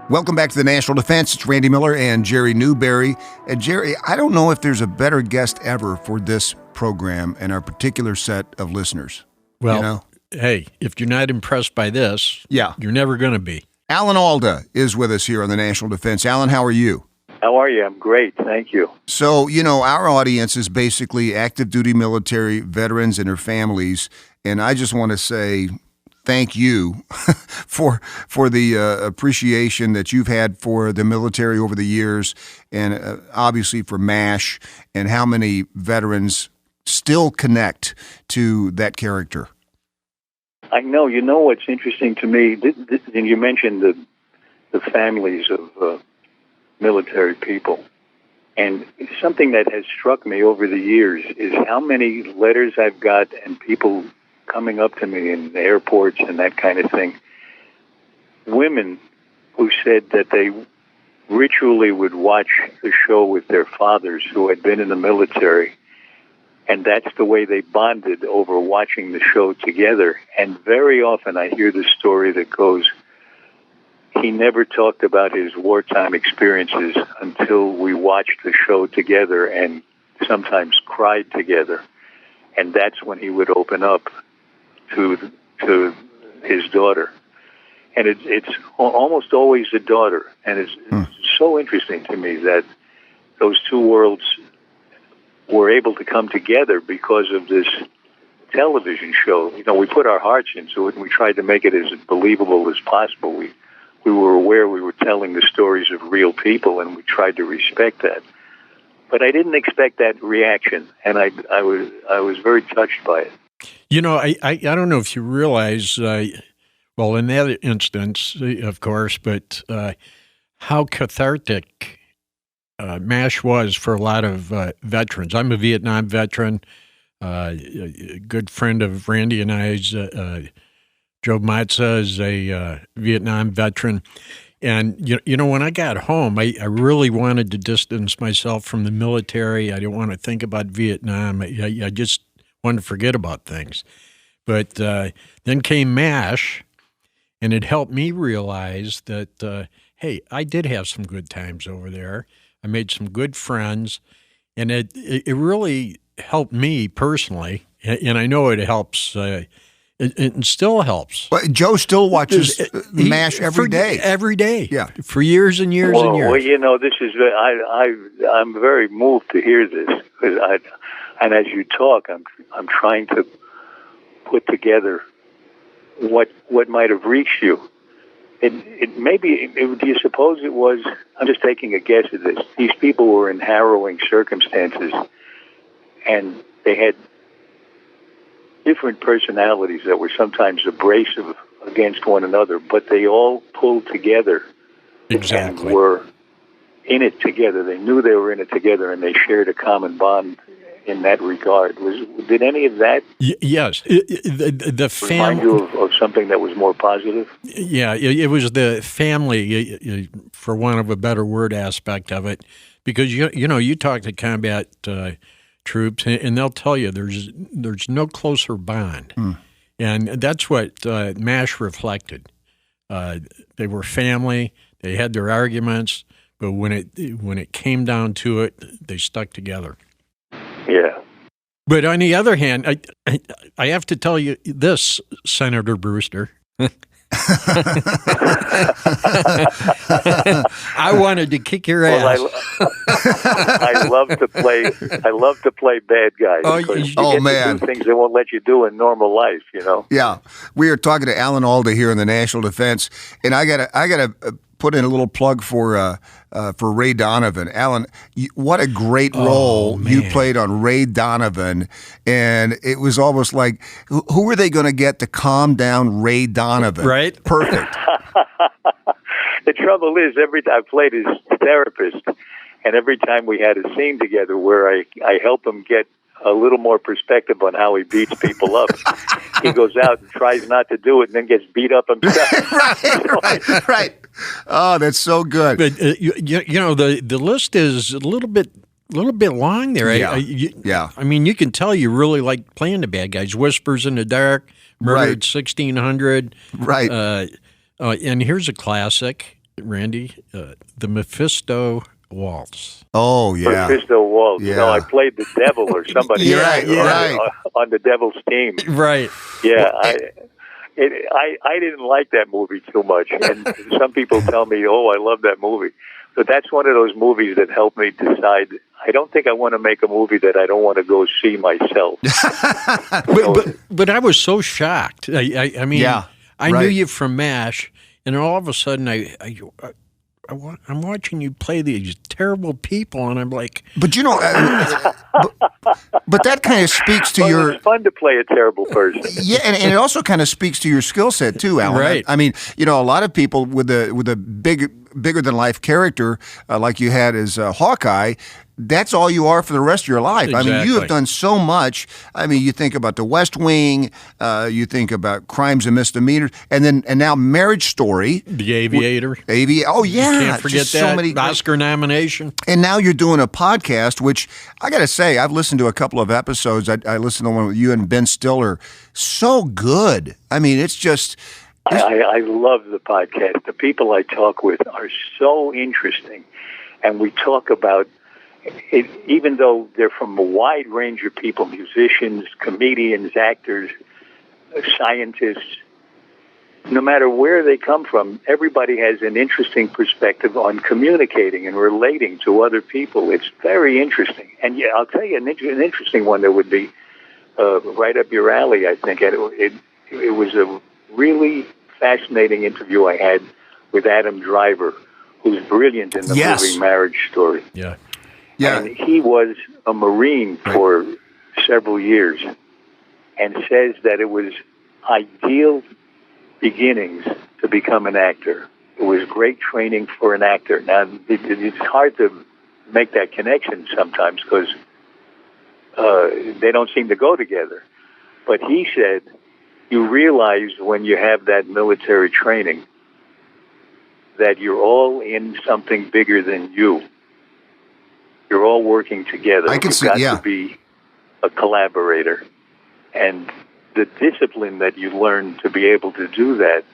Welcome back to the National Defense. It's Randy Miller and Jerry Newberry. And Jerry, I don't know if there's a better guest ever for this program and our particular set of listeners. Well, hey, if you're not impressed by this, you're never going to be. Alan Alda is with us here on the National Defense. Alan, how are you? How are you? I'm great. Thank you. So, our audience is basically active duty military veterans and their families. And I just want to say thank you for the appreciation that you've had for the military over the years, and obviously for MASH, and how many veterans still connect to that character. I know. You know what's interesting to me, and you mentioned the families of military people, and something that has struck me over the years is how many letters I've got and people coming up to me in airports and that kind of thing. Women who said that they ritually would watch the show with their fathers who had been in the military, and that's the way they bonded over watching the show together. And very often I hear the story that goes, he never talked about his wartime experiences until we watched the show together and sometimes cried together. And that's when he would open up to his daughter. And it's almost always the daughter. And it's so interesting to me that those two worlds were able to come together because of this television show. We put our hearts into it, and we tried to make it as believable as possible. We were aware we were telling the stories of real people, and we tried to respect that. But I didn't expect that reaction, and I was very touched by it. I don't know if you realize, well, in that instance, of course, but how cathartic MASH was for a lot of veterans. I'm a Vietnam veteran. A good friend of Randy and I's, Joe Matza, is a Vietnam veteran. And, when I got home, I really wanted to distance myself from the military. I didn't want to think about Vietnam. I just wanted to forget about things. But then came MASH, and it helped me realize that, hey, I did have some good times over there. I made some good friends, and it really helped me personally, and I know it helps. It still helps. But Joe still watches MASH every day. Every day, yeah, for years and years and years. Well, this is I'm very moved to hear this, and as you talk, I'm trying to put together what might have reached you. Do you suppose it was? I'm just taking a guess at this. These people were in harrowing circumstances, and they had different personalities that were sometimes abrasive against one another, but they all pulled together. Exactly. And were in it together. They knew they were in it together, and they shared a common bond in that regard. Did any of that? Yes. The family. Remind you of something that was more positive? Yeah, it was the family, for want of a better word, aspect of it, because you talk to combat troops, and they'll tell you there's no closer bond, and that's what MASH reflected. They were family. They had their arguments, but when it came down to it, they stuck together. Yeah. But on the other hand, I have to tell you this, Senator Brewster. I wanted to kick your ass. I love to play bad guys. Oh man, do things they won't let you do in normal life. Yeah, we are talking to Alan Alda here in the National Defense, and I gotta put in a little plug for Ray Donovan. Alan, what a great role you played on Ray Donovan, and it was almost like, who were they going to get to calm down Ray Donovan? Right? Perfect. The trouble is, I played his therapist, and every time we had a scene together where I help him get a little more perspective on how he beats people up, he goes out and tries not to do it and then gets beat up himself. Right. Oh, that's so good. But the list is a little bit long there. Yeah. I mean, you can tell you really like playing the bad guys. Whispers in the Dark, Murdered 1600. Right. And here's a classic, Randy, the Mephisto waltz. Oh, yeah. Mephisto Waltz. Yeah. You know, I played the devil or somebody You're right, right. on the devil's team. Right. Yeah, I didn't like that movie too much, and some people tell me, "Oh, I love that movie," but that's one of those movies that helped me decide. I don't think I want to make a movie that I don't want to go see myself. But I was so shocked. I mean, Yeah, I knew right. you from MASH, and all of a sudden I'm watching you play these terrible people, and I'm like, But you know, but that kind of speaks to Well, your it's fun to play a terrible person. yeah, and it also kind of speaks to your skill set too, Alan. Right. I mean, you know, a lot of people with a bigger than life character like you had as Hawkeye. That's all you are for the rest of your life. I mean, you Exactly. have done so much. I mean, you think about The West Wing, you think about Crimes and Misdemeanors, and now Marriage Story. The Aviator. Oh yeah, Can't forget just that so many great- Oscar nomination. And now you're doing a podcast, which I got to say, I've listened to a couple of episodes. I listened to one with you and Ben Stiller. So good. I mean, it's just. I love the podcast. The people I talk with are so interesting, and we talk about it, even though they're from a wide range of people, musicians, comedians, actors, scientists, no matter where they come from, everybody has an interesting perspective on communicating and relating to other people. It's very interesting. And yeah, I'll tell you an interesting one that would be right up your alley, I think. And it was a really fascinating interview I had with Adam Driver, who's brilliant in the movie Marriage Story. Yeah. Yeah. And he was a Marine for several years and says that it was ideal beginnings to become an actor. It was great training for an actor. Now, it's hard to make that connection sometimes because they don't seem to go together. But he said, you realize when you have that military training that you're all in something bigger than you. You're all working together. I can see, You've got to be a collaborator. And the discipline that you learn to be able to do that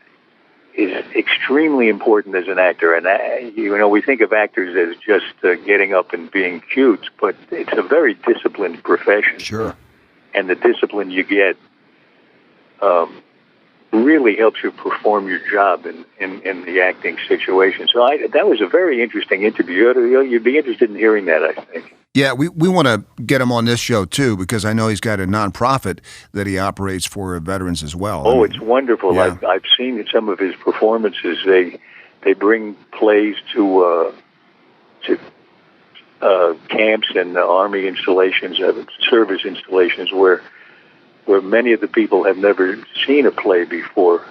is extremely important as an actor. And, we think of actors as just getting up and being cute, but it's a very disciplined profession. Sure. And the discipline you get really helps you perform your job in the acting situation. So that was a very interesting interview. You'd be interested in hearing that, I think. Yeah, we want to get him on this show, too, because I know he's got a nonprofit that he operates for veterans as well. Oh, it's wonderful. Yeah. I've seen some of his performances. They bring plays to camps and Army installations, service installations, where many of the people have never seen a play before,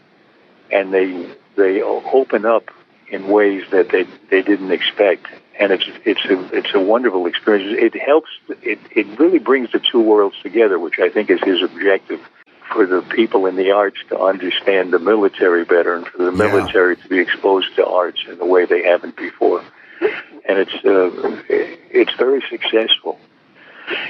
and they open up in ways that they didn't expect, and it's a wonderful experience. It helps. It really brings the two worlds together, which I think is his objective, for the people in the arts to understand the military better, and for the military to be exposed to arts in a way they haven't before, and it's very successful.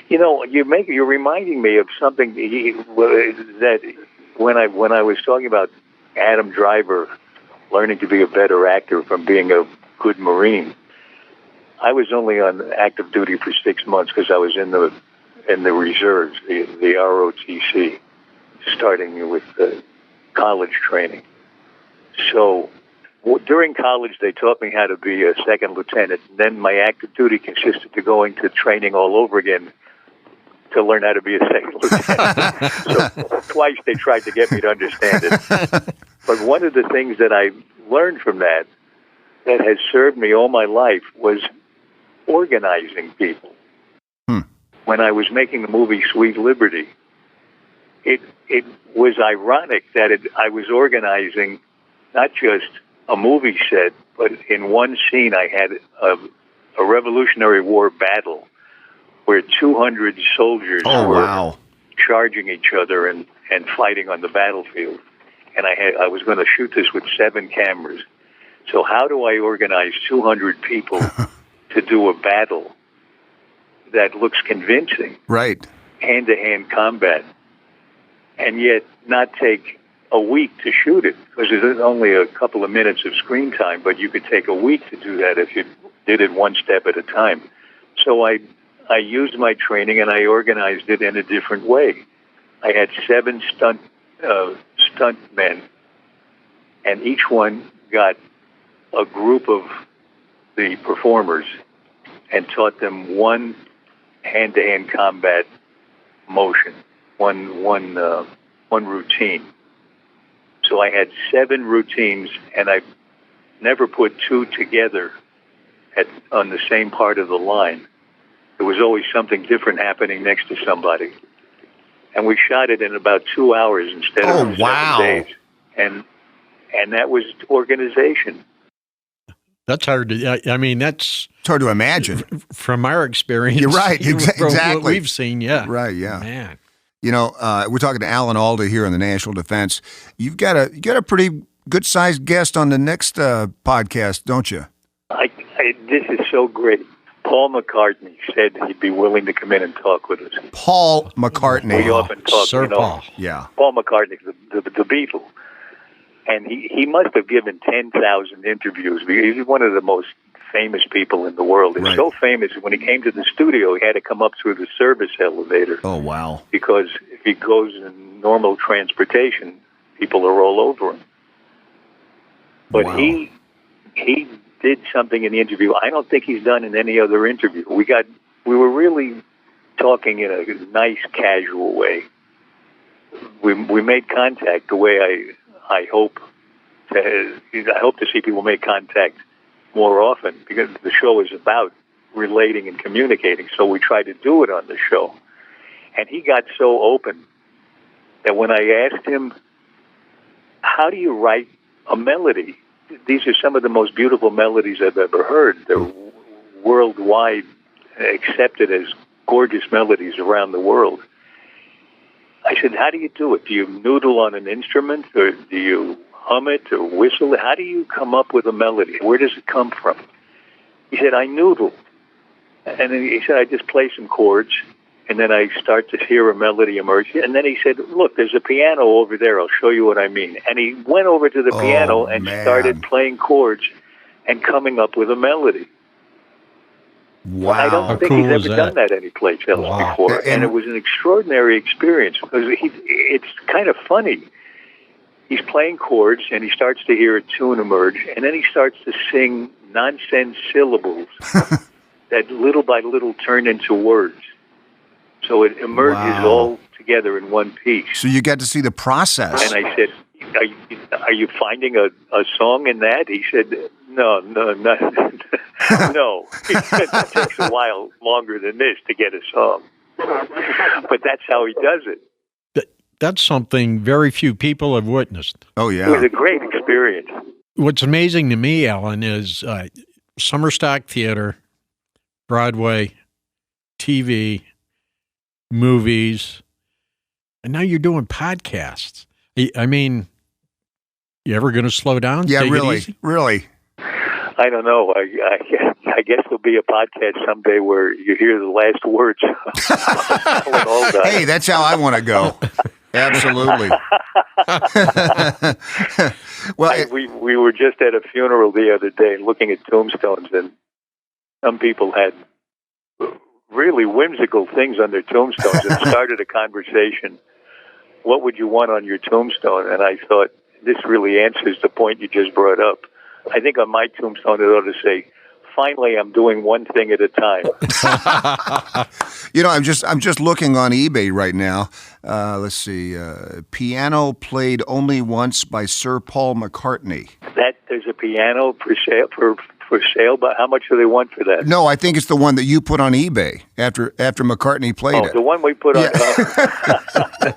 You know, you're reminding me of something that when I was talking about Adam Driver learning to be a better actor from being a good Marine. I was only on active duty for 6 months because I was in the reserves, the ROTC, starting with college training. So during college, they taught me how to be a second lieutenant. Then my active duty consisted of going to training all over again to learn how to be a second lieutenant. So twice they tried to get me to understand it. But one of the things that I learned from that has served me all my life was organizing people. When I was making the movie Sweet Liberty, it was ironic that I was organizing not just a movie set, but in one scene I had a Revolutionary War battle where 200 soldiers were charging each other and fighting on the battlefield. And I was going to shoot this with 7 cameras. So how do I organize 200 people to do a battle that looks convincing? Right. Hand-to-hand combat, and yet not take a week to shoot it because there's only a couple of minutes of screen time, but you could take a week to do that if you did it one step at a time. So I used my training and I organized it in a different way. I had 7 stunt men, and each one got a group of the performers and taught them one hand-to-hand combat motion, one routine. So I had 7 routines, and I never put 2 together on the same part of the line. There was always something different happening next to somebody. And we shot it in about 2 hours instead of 7 days. And that was organization. That's hard to, I mean, it's hard to imagine. From our experience. You're right, exactly. What we've seen, yeah. Right, yeah. Man. You know, we're talking to Alan Alda here on the National Defense. You've got a pretty good-sized guest on the next podcast, don't you? This is so great. Paul McCartney said he'd be willing to come in and talk with us. Paul McCartney. We often talk, Sir Paul. Yeah. Paul McCartney, the Beatle. And he must have given 10,000 interviews. He's one of the most famous people in the world. He's so famous, when he came to the studio, he had to come up through the service elevator. Oh, wow. Because if he goes in normal transportation, people are all over him. But he did something in the interview I don't think he's done in any other interview. We were really talking in a nice, casual way. We made contact the way I hope to see people make contact more often, because the show is about relating and communicating. So we try to do it on the show. And he got so open that when I asked him, how do you write a melody? These are some of the most beautiful melodies I've ever heard. They're worldwide accepted as gorgeous melodies around the world. I said, how do you do it? Do you noodle on an instrument, or do you hum it or whistle it? How do you come up with a melody? Where does it come from? He said, I noodle. And then he said, I just play some chords, and then I start to hear a melody emerge. And then he said, look, there's a piano over there. I'll show you what I mean. And he went over to the piano and started playing chords and coming up with a melody. Wow. I don't think he's ever done that anyplace else before. And it was an extraordinary experience, because it's kind of funny. He's playing chords, and he starts to hear a tune emerge, and then he starts to sing nonsense syllables that little by little turn into words. So it emerges all together in one piece. So you got to see the process. And I said, are you finding a song in that? He said, no. No. It takes a while longer than this to get a song. But that's how he does it. That's something very few people have witnessed. Oh, yeah. It was a great experience. What's amazing to me, Alan, is summer stock theater, Broadway, TV, movies, and now you're doing podcasts. I mean, you ever going to slow down? Yeah, Take really, it easy? really. I don't know. I guess there'll be a podcast someday where you hear the last words. Hey, that's how I want to go. Absolutely. Well, we were just at a funeral the other day looking at tombstones, and some people had really whimsical things on their tombstones, and started a conversation. What would you want on your tombstone? And I thought, this really answers the point you just brought up. I think on my tombstone it ought to say, finally, I'm doing one thing at a time. You know, I'm just looking on eBay right now. Let's see, piano played only once by Sir Paul McCartney. There's a piano for sale, but how much do they want for that? No, I think it's the one that you put on eBay after McCartney played it. The one we put on.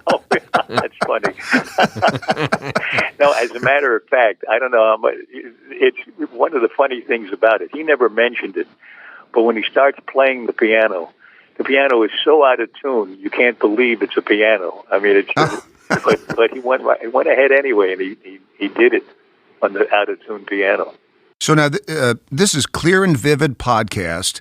Oh, that's funny. No, as a matter of fact, I don't know how much. It's one of the funny things about it. He never mentioned it, but when he starts playing the piano is so out of tune, you can't believe it's a piano. I mean, it's but he went ahead anyway, and he did it on the out of tune piano. So now this is Clear and Vivid podcast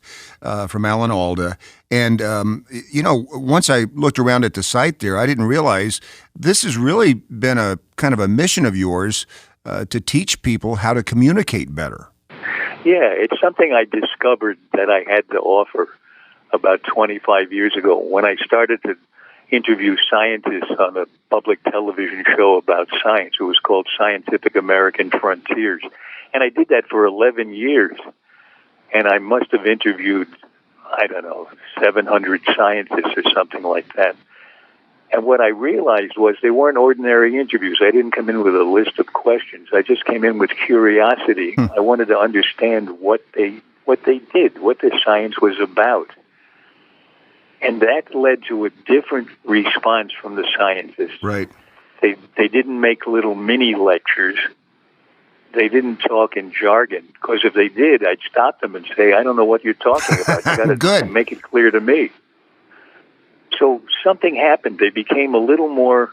from Alan Alda. And, once I looked around at the site there, I didn't realize this has really been a kind of a mission of yours to teach people how to communicate better. Yeah, it's something I discovered that I had to offer about 25 years ago when I started to interview scientists on a public television show about science. It was called Scientific American Frontiers. And I did that for 11 years. And I must have interviewed, 700 scientists or something like that. And what I realized was they weren't ordinary interviews. I didn't come in with a list of questions. I just came in with curiosity. I wanted to understand what they did, what the science was about. And that led to a different response from the scientists. Right. They didn't make little mini lectures. They didn't talk in jargon, because if they did, I'd stop them and say, I don't know what you're talking about. You got to make it clear to me. So something happened. They became a little more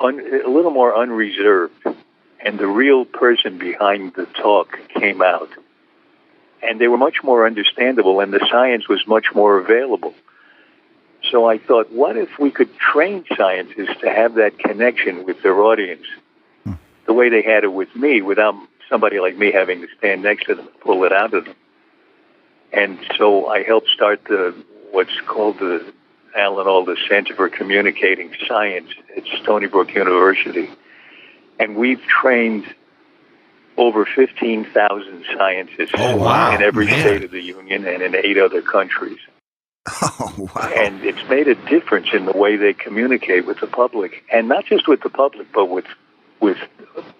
unreserved, and the real person behind the talk came out. And they were much more understandable, and the science was much more available. So I thought, what if we could train scientists to have that connection with their audience the way they had it with me, without somebody like me having to stand next to them and pull it out of them? And so I helped start what's called the Alan Alda Center for Communicating Science at Stony Brook University. And we've trained over 15,000 scientists in every state of the Union and in 8 other countries. Oh, wow. And it's made a difference in the way they communicate with the public. And not just with the public, but with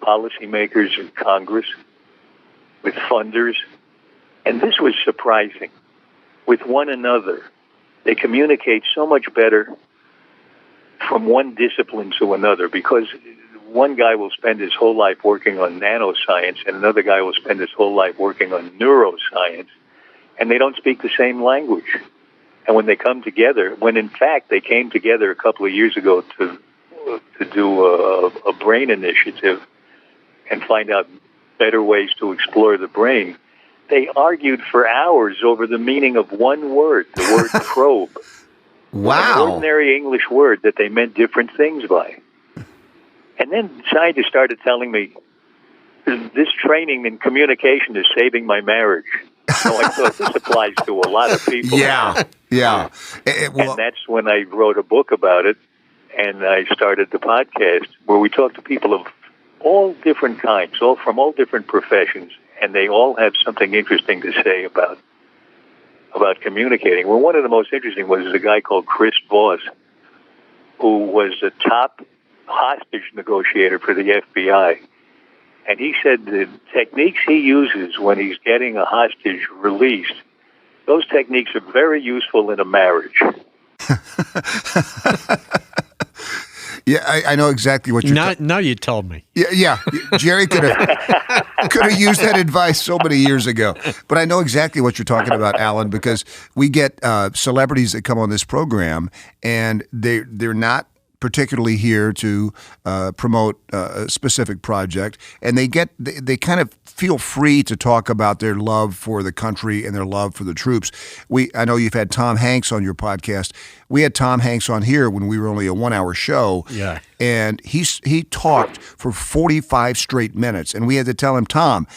policymakers in Congress, with funders. And this was surprising. With one another, they communicate so much better from one discipline to another, because one guy will spend his whole life working on nanoscience and another guy will spend his whole life working on neuroscience, and they don't speak the same language. And when they come together, when in fact they came together a couple of years ago to do a brain initiative and find out better ways to explore the brain, they argued for hours over the meaning of one word, the word probe. Wow. An ordinary English word that they meant different things by. And then scientists started telling me, this training in communication is saving my marriage. So I thought this applies to a lot of people. Yeah. And that's when I wrote a book about it, and I started the podcast where we talk to people of all different kinds, all from all different professions, and they all have something interesting to say about communicating. Well, one of the most interesting was a guy called Chris Voss, who was a top hostage negotiator for the FBI. And he said the techniques he uses when he's getting a hostage released, those techniques are very useful in a marriage. Yeah, I know exactly what you're Now you told me. Yeah. Jerry could have used that advice so many years ago. But I know exactly what you're talking about, Alan, because we get celebrities that come on this program, and they're not particularly here to promote a specific project, and they kind of feel free to talk about their love for the country and their love for the troops. I know you've had Tom Hanks on your podcast. We had Tom Hanks on here when we were only a 1-hour show. Yeah. And he talked for 45 straight minutes, and we had to tell him, Tom,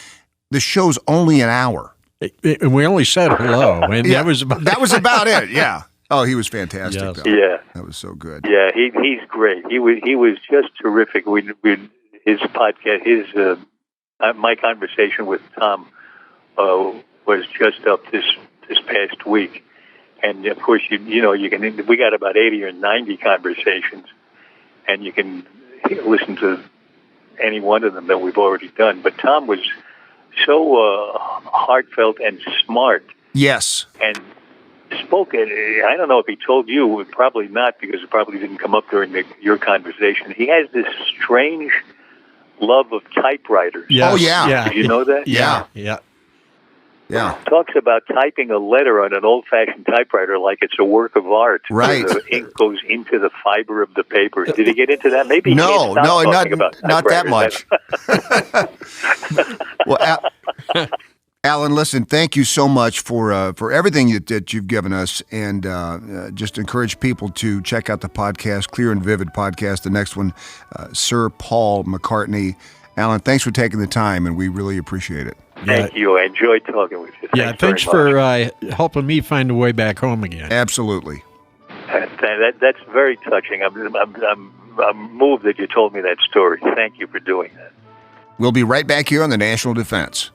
the show's only an hour. And we only said hello, and Yeah, that was about it. Yeah. Oh, he was fantastic. Yes. Though. Yeah, that was so good. Yeah, he's great. He was just terrific. His podcast, my conversation with Tom was just up this past week, and of course we got about 80 or 90 conversations, and you can listen to any one of them that we've already done. But Tom was so heartfelt and smart. Yes. And spoke, I don't know if he told you, probably not, because it probably didn't come up during your conversation. He has this strange love of typewriters. Yes. Oh, yeah. Do you know that? Yeah. Talks about typing a letter on an old-fashioned typewriter like it's a work of art. Right. The ink goes into the fiber of the paper. Did he get into that? Maybe not that much. Well, Alan, listen, thank you so much for everything that you've given us, and just encourage people to check out the podcast, Clear and Vivid podcast, the next one, Sir Paul McCartney. Alan, thanks for taking the time, and we really appreciate it. Thank you. I enjoyed talking with you. Thanks for helping me find a way back home again. Absolutely. That's very touching. I'm moved that you told me that story. Thank you for doing that. We'll be right back here on the National Defense.